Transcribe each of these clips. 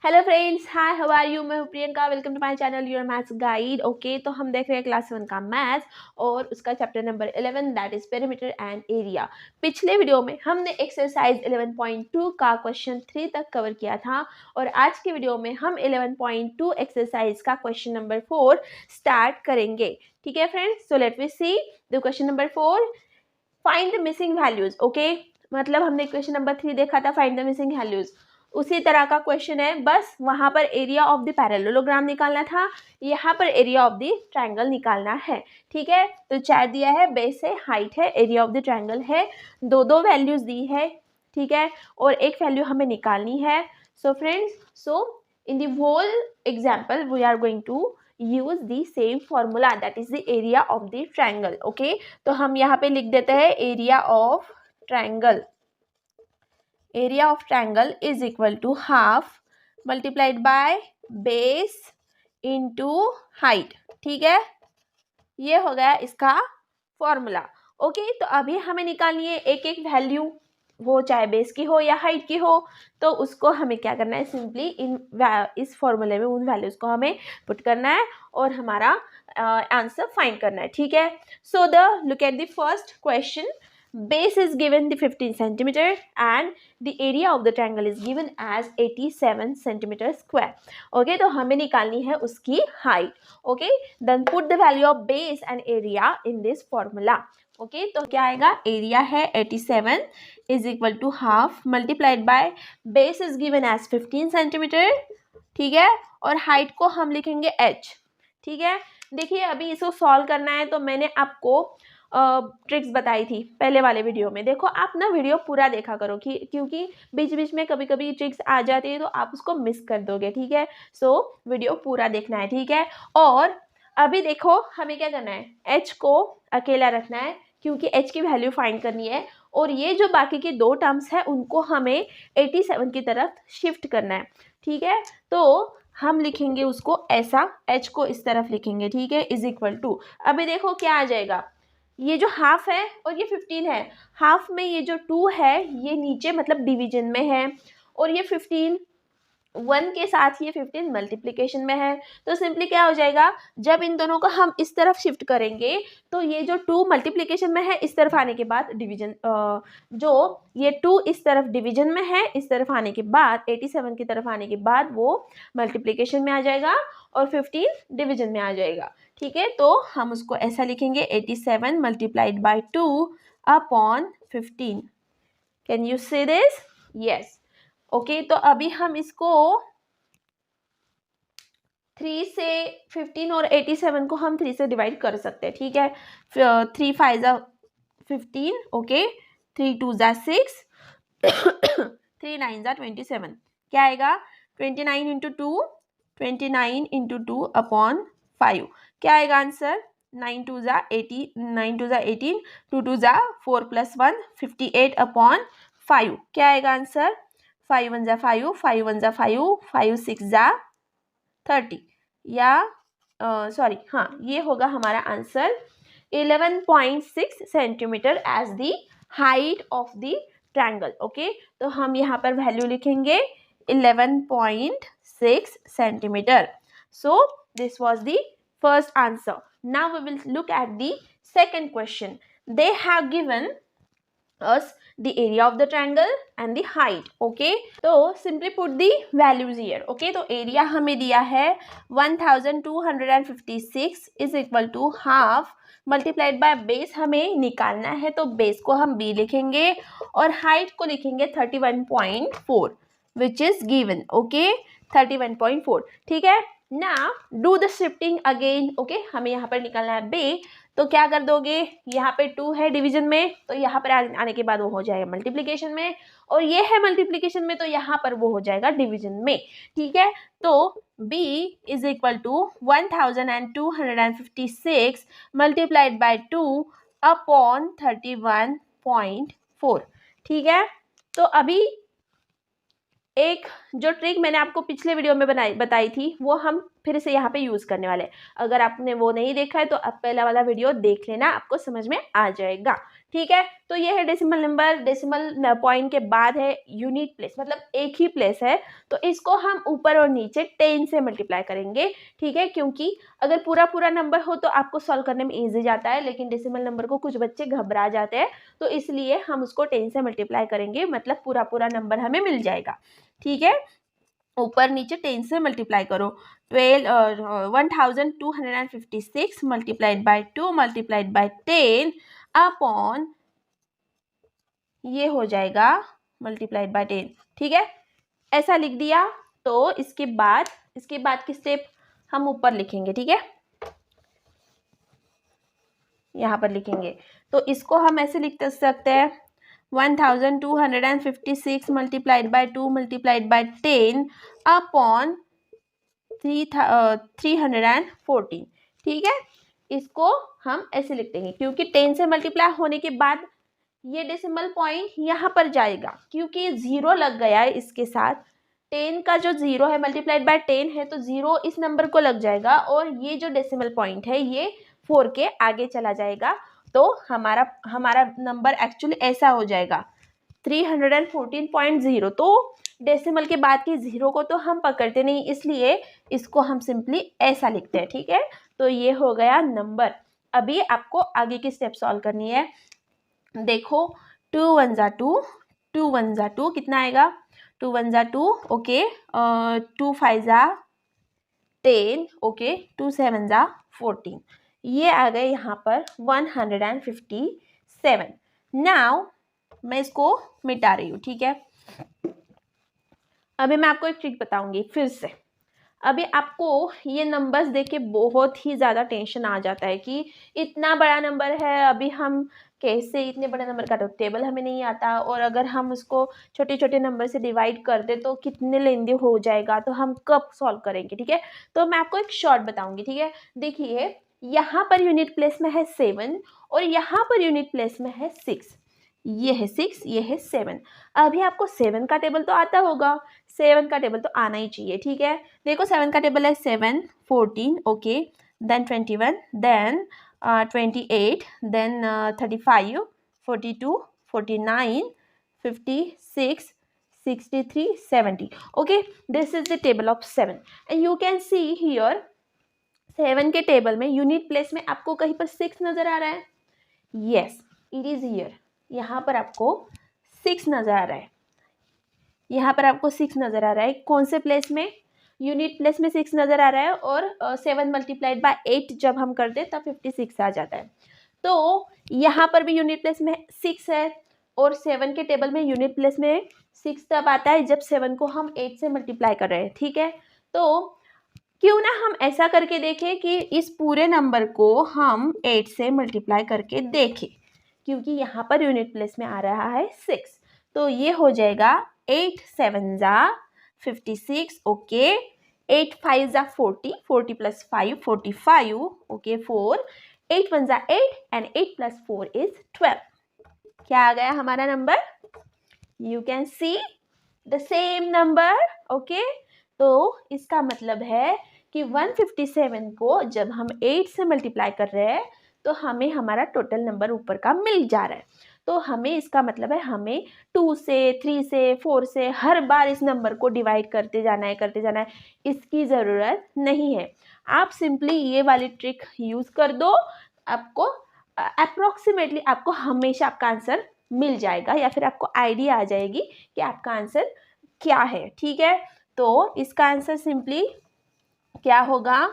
Hello friends, hi, how are you. मैं हूँ Priyanka. Welcome to my channel your maths guide. Okay, तो हम देख रहे हैं क्लास 7 का मैथ्स और उसका chapter number 11 that is perimeter and area. पिछले वीडियो में हमने एक्सरसाइज 11.2 का क्वेश्चन 3 तक कवर किया था और आज के वीडियो में हम 11.2 एक्सरसाइज का क्वेश्चन नंबर 4 स्टार्ट करेंगे। ठीक है friends, so let we see the question number 4, find the missing values. Okay, मतलब हमने क्वेश्चन नंबर 3 देखा था फाइंड द मिसिंग वैल्यूज, उसी तरह का क्वेश्चन है, बस वहां पर एरिया ऑफ द पैरेललोग्राम निकालना था, यहाँ पर एरिया ऑफ द ट्रायंगल निकालना है। ठीक है, तो चार दिया है, बेस है, हाइट है, एरिया ऑफ द ट्रायंगल है, दो वैल्यूज दी है। ठीक है, और एक वैल्यू हमें निकालनी है। So friends, so in the whole example we are going to use the same formula that is the area of the triangle. Okay, तो हम यहाँ पे लिख देते हैं area of triangle. Area of triangle is equal to half multiplied by base into height. ठीक है, ये हो गया इसका फॉर्मूला। ओके, तो अभी हमें निकालनी है एक एक वैल्यू, वो चाहे बेस की हो या हाइट की हो, तो उसको हमें क्या करना है, सिंपली इस फॉर्मूले में उन वैल्यूज को हमें पुट करना है और हमारा आंसर फाइंड करना है। ठीक है, so the look at the first question. Base is given the 15 centimeter and the area of the triangle is given as 87 centimeter square. Okay, तो हमें निकालनी है उसकी height. Okay, then put the value of base and area in this formula. Okay, तो क्या आएगा, area है 87 is equal to half multiplied by base is given as 15 centimeter. ठीक है, और height को हम लिखेंगे h. ठीक है, देखिए अभी इसको सॉल्व करना है, तो मैंने आपको ट्रिक्स बताई थी पहले वाले वीडियो में। देखो आप ना वीडियो पूरा देखा करो क्योंकि बीच बीच में कभी कभी ट्रिक्स आ जाती है तो आप उसको मिस कर दोगे। ठीक है, सो वीडियो पूरा देखना है। ठीक है, और अभी देखो हमें क्या करना है, एच को अकेला रखना है क्योंकि एच की वैल्यू फाइंड करनी है और ये जो बाकी के दो टर्म्स है उनको हमें 87 की तरफ शिफ्ट करना है। ठीक है, तो हम लिखेंगे उसको ऐसा, एच को इस तरफ लिखेंगे। ठीक है, इज इक्वल टू, अभी देखो क्या आ जाएगा, ये जो हाफ है और ये 15 है, हाफ में ये जो 2 है ये नीचे मतलब डिवीजन में है और ये 15 1 के साथ ये 15 मल्टीप्लिकेशन में है। तो सिंपली क्या हो जाएगा, जब इन दोनों को हम इस तरफ शिफ्ट करेंगे तो ये जो 2 मल्टीप्लिकेशन में है इस तरफ आने के बाद डिवीजन, जो ये 2 इस तरफ डिवीजन में है इस तरफ आने के बाद 87 की तरफ आने के बाद वो मल्टीप्लिकेशन में आ जाएगा और 15 डिवीजन में आ जाएगा। ठीक है, तो हम उसको ऐसा लिखेंगे 87 multiplied by 2 upon 15। Can you see this? Yes. Okay, तो अभी हम इसको 3 से 15 और 87 को हम 3 से डिवाइड कर सकते हैं। ठीक है, 3 5 जा 15, ओके, 3 2 जा 6, 3 9 जा 27, क्या आएगा 29 इंटू 2, 29 इंटू 2 अपॉन 5, क्या आएगा आंसर 9 2 जा 18, 9 2 जा 18, 2 2 जा 4 प्लस 1 58 अपॉन 5, क्या आएगा आंसर 5 1 जा 5, 5 1 जा 5, 5 6 जा 30, या सॉरी हाँ, ये होगा हमारा answer 11.6 centimetre as the height of the triangle. Okay, तो हम यहाँ पर वैल्यू लिखेंगे 11.6 centimetre. So this was the first answer. Now we will look at the second question. They have given us the area of the triangle and the height. Okay, तो simply put the values here. Okay, तो area हमें दिया है 1256 is equal to half multiplied by base हमें निकालना है, तो base को हम b लिखेंगे और height को लिखेंगे 31.4 which is given. Okay, 31.4. ठीक है, now do the shifting again. Okay, हमें यहाँ पर निकालना है b, तो क्या कर दोगे, यहाँ पे 2 है डिवीजन में तो यहाँ पर आने के बाद वो हो जाएगा मल्टीप्लिकेशन में, और ये है मल्टीप्लिकेशन में तो यहाँ पर वो हो जाएगा डिवीजन में। ठीक है, तो b is equal to 1256 multiplied by 2 upon 31.4। ठीक है, तो अभी एक जो ट्रिक मैंने आपको पिछले वीडियो में बताई थी वो हम फिर से यहाँ पे यूज़ करने वाले हैं। अगर आपने वो नहीं देखा है तो आप पहला वाला वीडियो देख लेना, आपको समझ में आ जाएगा। ठीक है। तो ये है डेसिमल नंबर, डेसिमल पॉइंट के बाद है यूनिट प्लेस, मतलब एक ही प्लेस है, तो इसको हम ऊपर और नीचे 10 से मल्टीप्लाई करेंगे, ठीक है। क्योंकि अगर पूरा पूरा नंबर हो तो आपको सॉल्व करने में इजी जाता है, लेकिन डेसिमल नंबर को कुछ बच्चे घबरा जाते हैं, तो इसलिए हम उसको 10 से मल्टीप्लाई करेंगे, मतलब पूरा पूरा नंबर हमें मिल जाएगा, ठीक है। ऊपर नीचे 10 से मल्टीप्लाई करो, 1256 multiplied by 2 multiplied by 10 upon ये हो जाएगा मल्टीप्लाइड बाई 10, ठीक है। ऐसा लिख दिया। तो इसके बाद की स्टेप हम ऊपर लिखेंगे, ठीक है, यहाँ पर लिखेंगे। तो इसको हम ऐसे लिख सकते हैं 1256 multiplied by 2 multiplied by 10 upon 314, ठीक है। इसको हम ऐसे लिख देंगे, क्योंकि 10 से मल्टीप्लाई होने के बाद ये डेसिमल पॉइंट यहाँ पर जाएगा, क्योंकि 0 लग गया है इसके साथ। 10 का जो 0 है मल्टीप्लाइड बाय 10 है, तो 0 इस नंबर को लग जाएगा, और ये जो डेसिमल पॉइंट है ये 4 के आगे चला जाएगा। तो हमारा नंबर एक्चुअली ऐसा हो जाएगा 314.0। तो डेसिमल के बाद की 0 को तो हम पकड़ते नहीं, इसलिए इसको हम सिंपली ऐसा लिखते हैं, ठीक है। तो ये हो गया नंबर। अभी आपको आगे की स्टेप सॉल्व करनी है। देखो 2 1 जा 2, 2 1 जा 2 कितना आएगा, 2 1 जा 2, ओके, 2 5 जा 10, ओके, 2 7 जा 14, ये आ गए यहाँ पर 157। नाउ मैं इसको मिटा रही हूँ, ठीक है। अभी मैं आपको एक ट्रिक बताऊंगी फिर से। अभी आपको ये नंबर्स देख के बहुत ही ज़्यादा टेंशन आ जाता है कि इतना बड़ा नंबर है, अभी हम कैसे इतने बड़े नंबर का, तो टेबल हमें नहीं आता, और अगर हम उसको छोटे छोटे नंबर से डिवाइड कर दे तो कितने लेंदे हो जाएगा, तो हम कब सॉल्व करेंगे, ठीक है। तो मैं आपको एक शॉर्ट बताऊंगी, ठीक है। देखिए यहाँ पर यूनिट प्लेस में है 7 और यहाँ पर यूनिट प्लेस में है 6, ये है 6, ये है 7। अभी आपको 7 का टेबल तो आता होगा, 7 का टेबल तो आना ही चाहिए, ठीक है। देखो 7 का टेबल है 7 14, okay, then 21, then 28, then 35, 42, 49, 56, 63, 70, okay, this is the table of 7 and you can see here 7 के टेबल में यूनिट प्लेस में आपको कहीं पर 6 नजर आ रहा है, yes it is here, यहाँ पर आपको 6 नजर आ रहा है, यहाँ पर आपको 6 नजर आ रहा है। कौन से प्लेस में, यूनिट प्लेस में 6 नजर आ रहा है, और 7 मल्टीप्लाइड बाय 8 जब हम करते हैं तब 56 आ जाता है। तो यहाँ पर भी यूनिट प्लेस में 6 है, और 7 के टेबल में यूनिट प्लेस में 6 तब आता है जब 7 को हम 8 से मल्टीप्लाई कर रहे हैं, ठीक है। तो क्यों ना हम ऐसा करके देखें कि इस पूरे नंबर को हम 8 से मल्टीप्लाई करके देखें, क्योंकि यहाँ पर यूनिट प्लेस में आ रहा है 6। तो ये हो जाएगा 8 7 जा 56, ओके, 8 5 जा 40, 40 प्लस 5 45, ओके, 4, 8 1 जा 8 एंड 8 प्लस 4 इज 12। क्या आ गया हमारा number, you can see the same number, okay. तो इसका मतलब है कि 157 को जब हम 8 से मल्टीप्लाई कर रहे हैं तो हमें हमारा टोटल नंबर ऊपर का मिल जा रहा है। तो हमें इसका मतलब है हमें 2 से 3 से 4 से हर बार इस नंबर को डिवाइड करते जाना है, इसकी ज़रूरत नहीं है। आप सिंपली ये वाली ट्रिक यूज़ कर दो, आपको अप्रोक्सीमेटली आपको हमेशा आपका आंसर मिल जाएगा, या फिर आपको आइडिया आ जाएगी कि आपका आंसर क्या है, ठीक है। तो इसका आंसर सिंपली क्या होगा,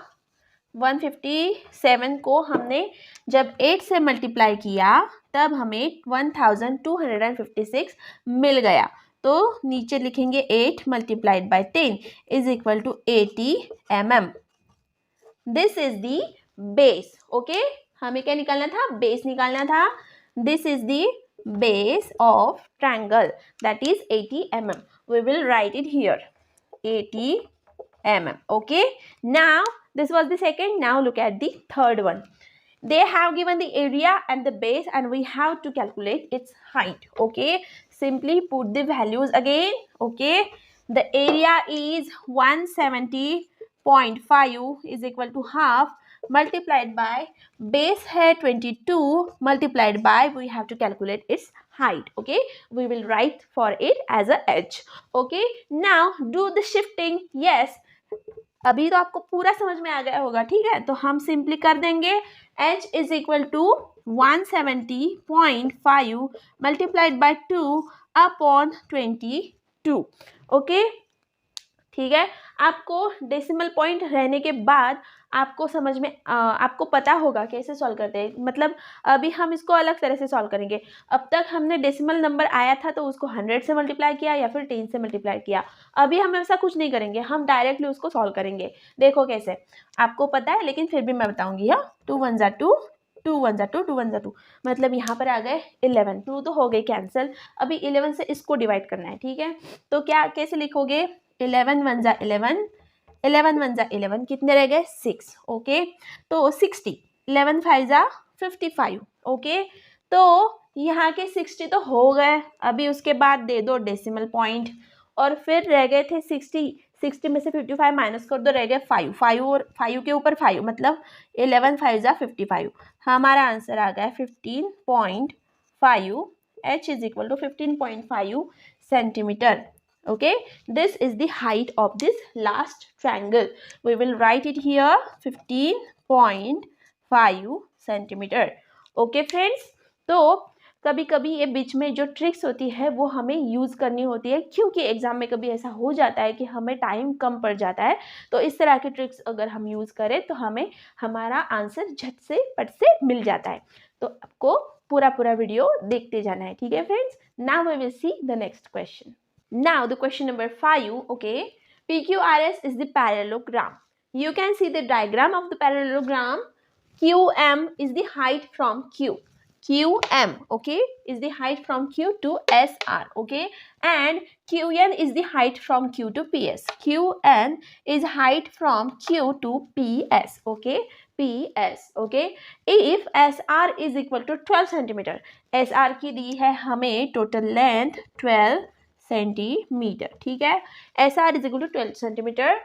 157 को हमने जब 8 से मल्टीप्लाई किया तब हमें 1256 मिल गया। तो नीचे लिखेंगे 8 multiplied by 10 is equal to 80 mm। This is the base, okay. हमें क्या निकालना था, बेस निकालना था। This is the base of triangle, that is 80 mm. We will write it here, 80 mm, okay. Now this was the second, now look at the third one. They have given the area and the base and we have to calculate its height, okay. Simply put the values again, okay. The area is 170.5 is equal to half, multiplied by base है 22 multiplied by we have to calculate its height. Okay, we will write for it as a h. Okay, now do the shifting. Yes, अभी तो आपको पूरा समझ में आ गया होगा, ठीक है, तो हम सिंपली कर देंगे h is equal to 170.5 multiplied by 2 upon 22. Okay, ठीक है, आपको डेसिमल पॉइंट रहने के बाद आपको समझ में आपको पता होगा कैसे सॉल्व करते हैं. मतलब अभी हम इसको अलग तरह से सॉल्व करेंगे. अब तक हमने डेसिमल नंबर आया था तो उसको 100 से मल्टीप्लाई किया या फिर 10 से मल्टीप्लाई किया. अभी हम ऐसा कुछ नहीं करेंगे, हम डायरेक्टली उसको सॉल्व करेंगे. देखो कैसे, आपको पता है लेकिन फिर भी मैं बताऊंगी. हाँ, 2 1 जा 2, 2 1 जा 2, 2 1 जा 2, मतलब यहाँ पर आ गए 11. 2 तो हो गई कैंसिल. अभी 11 से इसको डिवाइड करना है, ठीक है. तो क्या कैसे लिखोगे, 11 1 जा 11, 11 1 जा 11, कितने रह गए 6. ओके, तो 60, 11 5 जा 55. ओके, तो यहाँ के 60 तो हो गए. अभी उसके बाद दे दो डेसिमल पॉइंट और फिर रह गए थे 60. 60 में से 55 माइनस कर दो, रह गए 5. 5 और 5 के ऊपर 5, मतलब 11 5 जा 55. हमारा आंसर आ गया 15.5. h is equal to 15.5 centimetre. Okay, this is the height of this last triangle. We will write it here 15.5 centimeter. Okay friends, तो कभी कभी ये बीच में जो ट्रिक्स होती है वो हमें यूज़ करनी होती है, क्योंकि एग्जाम में कभी ऐसा हो जाता है कि हमें टाइम कम पड़ जाता है. तो इस तरह की ट्रिक्स अगर हम यूज़ करें तो हमें हमारा आंसर झट से पट से मिल जाता है. तो आपको पूरा वीडियो देखते जाना है, ठीक है friends. Now we will see the next question. Now the question number 5, okay, PQRS is the parallelogram. You can see the diagram of the parallelogram. QM is the height from Q. QM, okay, is the height from Q to SR, okay, and QN is the height from Q to PS. QN is height from Q to PS, okay, PS, okay. If SR is equal to 12 centimeter, SR की दी है हमें total length 12 centimetre, ठीक है. S R is equal to 12 centimetre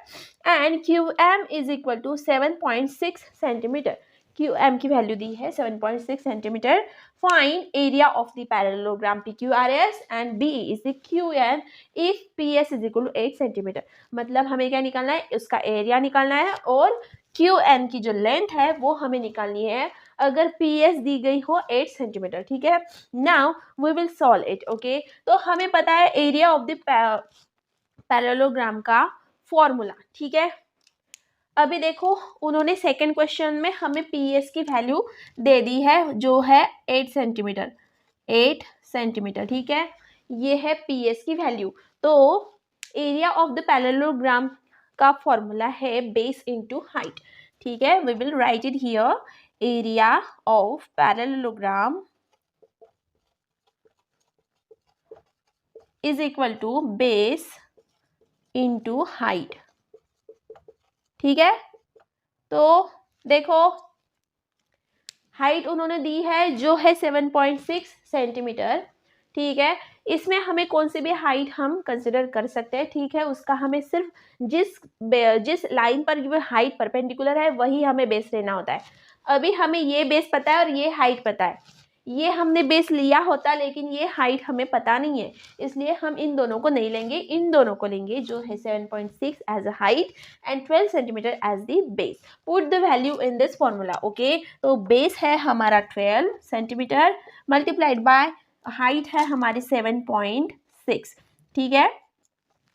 and Q M is equal to 7.6 centimetre. Q M की value दी है 7.6 centimetre. Find area of the parallelogram P Q R S and B is the Q N if P S is equal to 8 centimetre. मतलब हमें क्या निकालना है, उसका area निकालना है और क्यू एन की जो लेंथ है वो हमें निकालनी है अगर पी एस दी गई हो 8 सेंटीमीटर, ठीक है. Now we will solve it. Okay, तो हमें पता है एरिया ऑफ द पैरेललोग्राम का फॉर्मूला, ठीक है. अभी देखो उन्होंने सेकंड क्वेश्चन में हमें पी एस की वैल्यू दे दी है जो है 8 सेंटीमीटर, 8 सेंटीमीटर, ठीक है. ये है पी एस की वैल्यू. तो एरिया ऑफ द पैरेललोग्राम का फॉर्मूला है बेस इनटू हाइट, ठीक है. We will write it here. Area of parallelogram is equal to base into height, ठीक है. तो देखो हाइट उन्होंने दी है जो है 7.6 सेंटीमीटर, ठीक है. इसमें हमें कौन सी भी हाइट हम कंसिडर कर सकते हैं, ठीक है. उसका हमें सिर्फ जिस लाइन पर हाइट परपेंडिकुलर है वही हमें बेस लेना होता है. अभी हमें ये बेस पता है और ये हाइट पता है. ये हमने बेस लिया होता लेकिन ये हाइट हमें पता नहीं है, इसलिए हम इन दोनों को नहीं लेंगे. इन दोनों को लेंगे जो है 7.6 as a height and 12 centimetre as the base. Put the value in this formula. Okay, तो बेस है हमारा 12 सेंटीमीटर मल्टीप्लाइड बाय हाइट है हमारी 7.6, ठीक है.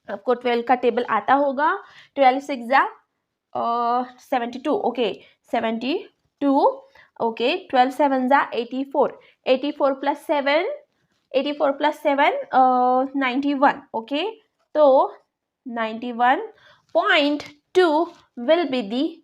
आपको 12 का टेबल आता होगा. 12 6 जा 72, ओके 72, ओके. 12 7 जा 84, 84 प्लस 7, 84 प्लस 7 91, ओके. तो 91.2 will be the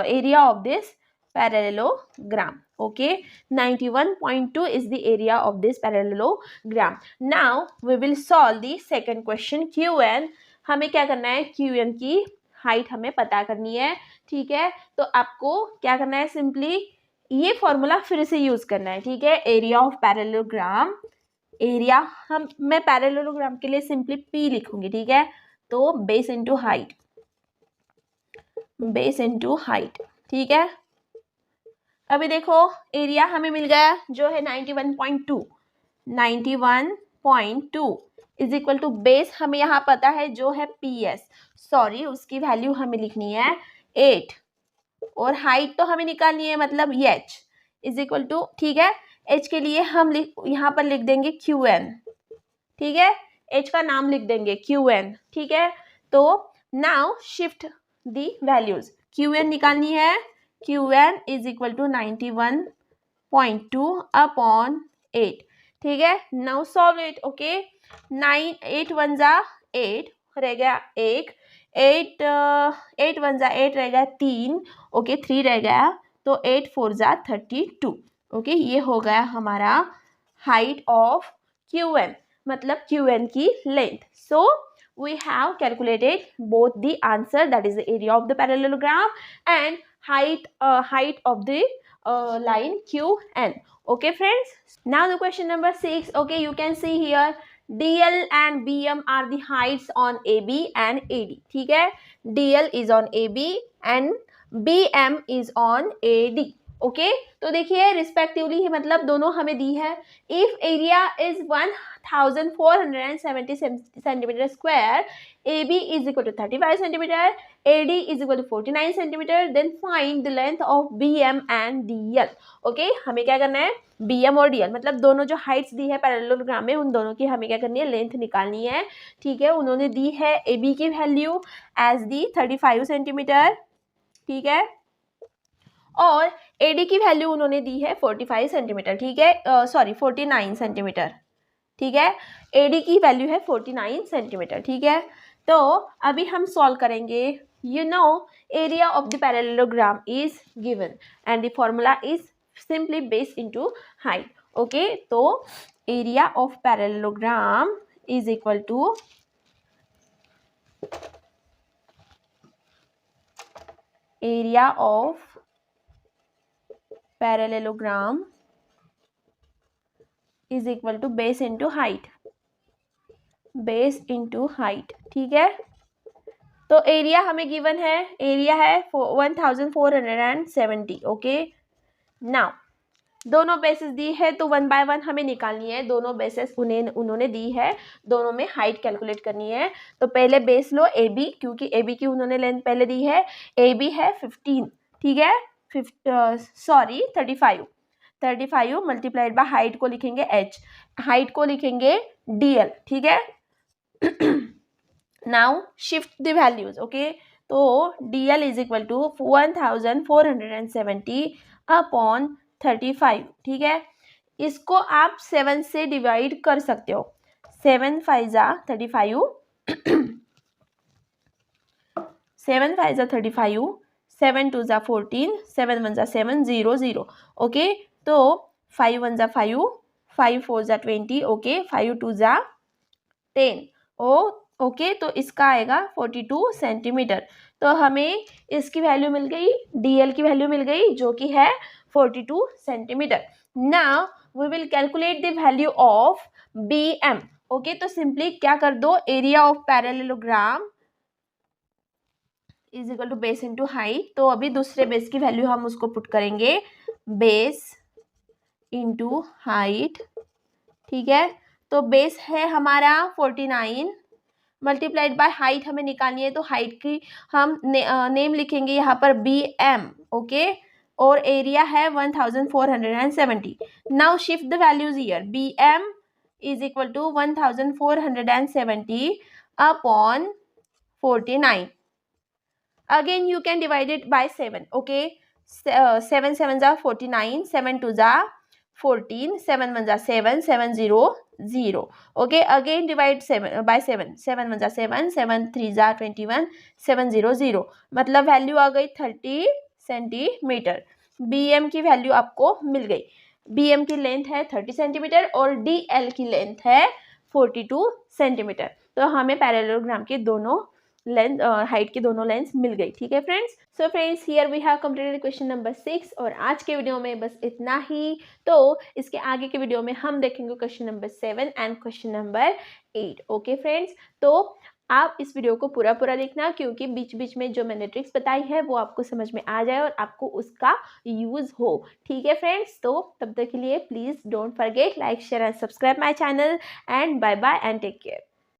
area of this parallelogram. Okay, 91.2 is the area of this parallelogram. Now we will solve the second question. QN हमें क्या करना है, QN की हाइट हमें पता करनी है, ठीक है. तो आपको क्या करना है, सिंपली ये फॉर्मूला फिर से यूज करना है, ठीक है. एरिया ऑफ पैरेललोग्राम, एरिया मैं पैरेललोग्राम के लिए सिंपली P लिखूंगी, ठीक है. तो base into height, base into height, ठीक है। अभी देखो एरिया हमें मिल गया जो है 91.2, 91.2 इज इक्वल टू बेस हमें यहाँ पता है जो है PS, सॉरी उसकी वैल्यू हमें लिखनी है 8, और हाइट तो हमें निकालनी है मतलब h इज इक्वल टू, ठीक है, h के लिए हम यहाँ पर लिख देंगे QN, ठीक है, h का नाम लिख देंगे QN, ठीक है। तो now shift the values, QN निकालनी है, QN is equal to 91.2 upon 8, ठीक है। नाउ सॉल्व इट, ओके, 8 1 जा 8 रह गया 1, 8 1 जा 8 रह गया 3, ओके 3 रह गया, तो 8 4 जा 32, ओके ये हो गया हमारा हाइट ऑफ QN, मतलब QN की length. So we have calculated both the answer, that is the area of the parallelogram and height of the line QN. Okay friends, now the question number 6. Okay, you can see here DL and BM are the heights on AB and AD, ठीक है, DL is on AB and BM is on AD, okay तो देखिए respectively मतलब दोनों हमें दी है। If area is 1470 centimetre square, AB is equal to 35 centimeter, AD is equal to 49 centimeter, then find the length of BM and DL. Okay हमें क्या करना है, BM और DL मतलब दोनों जो हाइट्स दी है पैरेललोग्राम में उन दोनों की हमें क्या करनी है, लेंथ निकालनी है, ठीक है। उन्होंने दी है AB की वैल्यू एज दी 35 सेंटीमीटर, ठीक है, और AD की वैल्यू उन्होंने दी है 45 सेंटीमीटर, ठीक है, सॉरी 49 सेंटीमीटर, ठीक है, AD की वैल्यू है 49 सेंटीमीटर, ठीक है। तो अभी हम सॉल्व करेंगे, you know area of the parallelogram is given and the formula is simply base into height, okay. तो area of parallelogram is equal to area of parallelogram is equal to base into height, base into height, ठीक है। तो area हमें given है, area है 1470, okay. Now दोनों basis दी है तो 1 बाय 1 हमें निकालनी है, दोनों बेसिस उन्होंने दी है, दोनों में हाइट कैलकुलेट करनी है। तो पहले बेस लो AB, क्योंकि AB की उन्होंने लेंथ पहले दी है, AB है 15, ठीक है, 35 मल्टीप्लाइड बाय हाइट को लिखेंगे H, हाइट को लिखेंगे DL, ठीक है। Now shift the values, okay. तो DL is equal to 1470 upon 35, ठीक है। इसको आप 7 से डिवाइड कर सकते हो, 7 5 जा 35, 7 5 जा 35, 7 2 जा 14, 7 1 जा 7 0 0, ओके। तो 5 1 जा 5, 5 4 जा 20, ओके, 5 2 जा 10, ओके। तो इसका आएगा 42 सेंटीमीटर। तो हमें इसकी वैल्यू मिल गई, DL की वैल्यू मिल गई जो कि है 42 centimetre. Now we will calculate the value of BM, okay. तो सिंपली क्या कर दो, area of parallelogram is equal to base into height. तो अभी दूसरे बेस की वैल्यू हम उसको पुट करेंगे, बेस इनटू हाइट, ठीक है। तो बेस है हमारा 49 मल्टीप्लाइड बाय हाइट हमें निकालनी है, तो हाइट की हम नेम लिखेंगे यहाँ पर BM, ओके, और एरिया है 1470। Now shift the values here, BM is equal to 1470 upon 49, again you can divide it by 7, okay. 7 7 जा 49, 7 2 जा 14, 7 1 जा 7, 7 0 0, ओके। अगेन डिवाइड 7 बाय 7, 7 1 जा 7, 7 3 जा 21, 7 0 0, मतलब वैल्यू आ गई 30 सेंटीमीटर। BM की वैल्यू आपको मिल गई, BM की लेंथ है 30 सेंटीमीटर और DL की लेंथ है 42 सेंटीमीटर। तो हमें पैरेललोग्राम के दोनों लेंथ हाइट की दोनों लेंथ मिल गई, ठीक है friends. So friends here we have completed question number 6 और आज के वीडियो में बस इतना ही। तो इसके आगे के वीडियो में हम देखेंगे question number 7 and question number 8, okay friends. तो आप इस वीडियो को पूरा देखना, क्योंकि बीच बीच में जो मैंने ट्रिक्स बताई है वो आपको समझ में आ जाए और आपको उसका यूज़ हो। ठीक है फ्रेंड्स, तो तब तक के लिए please don't forget like share and subscribe my channel and bye bye and take care.